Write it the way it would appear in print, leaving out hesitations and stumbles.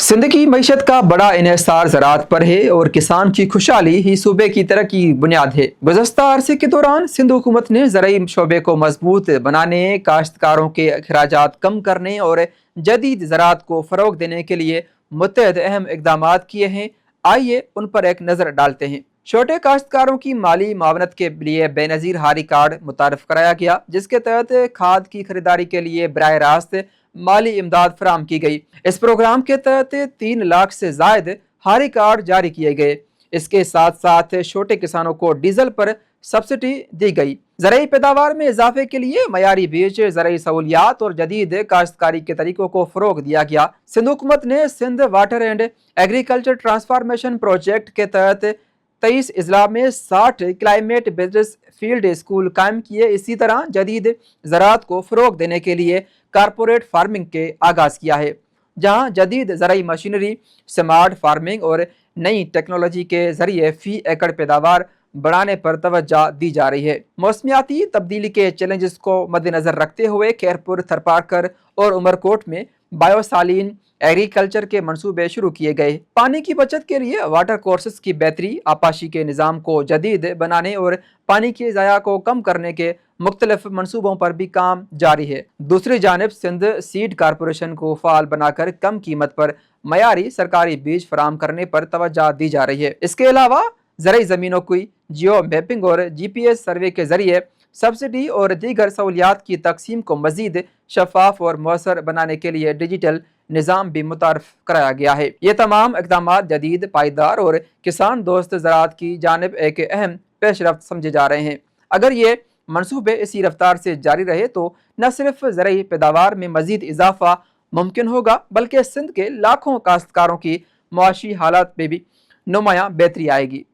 सिंध की मईशत का बड़ा इन्हिसार ज़राअत पर है और किसान की खुशहाली ही सूबे की तरक्की की बुनियाद है। गुज़श्ता अरसे के दौरान सिंध हुकूमत ने ज़राई शोबे को मजबूत बनाने, काश्तकारों के अखराजात कम करने और जदीद ज़राअत को फ़रोग देने के लिए मुतअद्दिद अहम इक़दाम किए हैं। आइए उन पर एक नज़र डालते हैं। छोटे काश्तकारों की माली मावनत के लिए बेनज़ीर हारी कार्ड मुतारफ़ कराया गया, जिसके तहत खाद की खरीदारी के लिए बराह रास्त माली इमदाद फराम की गई। इस प्रोग्राम के तहत 3 लाख से जायद हारी कार्ड जारी किए गए। इसके साथ साथ छोटे किसानों को डीजल पर सब्सिडी दी गई। ज़राई पैदावार में इजाफे के लिए मयारी बीज, ज़राई सहूलियात और जदीद काश्तकारी के तरीकों को फ़रोग दिया गया। सिंध हुकूमत ने Sindh water and agriculture transformation project के तहत 23 अजला में 60 क्लाइमेट बिजनेस फील्ड स्कूल कायम किए। इसी तरह जदीद ज़राअत को फ़रोग देने के लिए कारपोरेट फार्मिंग के आगाज़ किया है, जहाँ जदीद ज़राई मशीनरी, स्मार्ट फार्मिंग और नई टेक्नोलॉजी के ज़रिए फ़ी एकड़ पैदावार बढ़ाने पर तवज्जो दी जा रही है। मौसमियाती तब्दीली के चैलेंजेस को मद्देनज़र रखते हुए खैरपुर, थरपारकर और उमरकोट में बायोसालीन एग्रीकल्चर के मंसूबे शुरू किए गए। पानी की बचत के लिए वाटर कोर्सेस की बेहतरी, आपाशी के निज़ाम को जदीद बनाने और पानी के ज़ाया को कम करने के मुख्तलिफ मंसूबों पर भी काम जारी है। दूसरी जानिब सिंध सीड कारपोरेशन को फ़ाल बनाकर कम कीमत पर मयारी सरकारी बीज फराम करने पर तवज्जो दी जा रही है। इसके अलावा ज़राई ज़मीनों की जियो मैपिंग और GPS सर्वे के ज़रिए सब्सिडी और दीगर सहूलियात की तकसीम को मज़ीद शफाफ और मौसर बनाने के लिए डिजिटल निज़ाम भी मुतारफ़ कराया गया है। ये तमाम इक़दाम जदीद, पायदार और किसान दोस्त ज़राअत की जानिब एक अहम पेशरफ्त समझे जा रहे हैं। अगर ये मंसूबे इसी रफ्तार से जारी रहे तो न सिर्फ ज़राई पैदावार में मज़ीद इजाफा मुमकिन होगा, बल्कि सिंध के लाखों काश्तकारों की मुआशी हालात में भी नुमायाँ बेहतरी आएगी।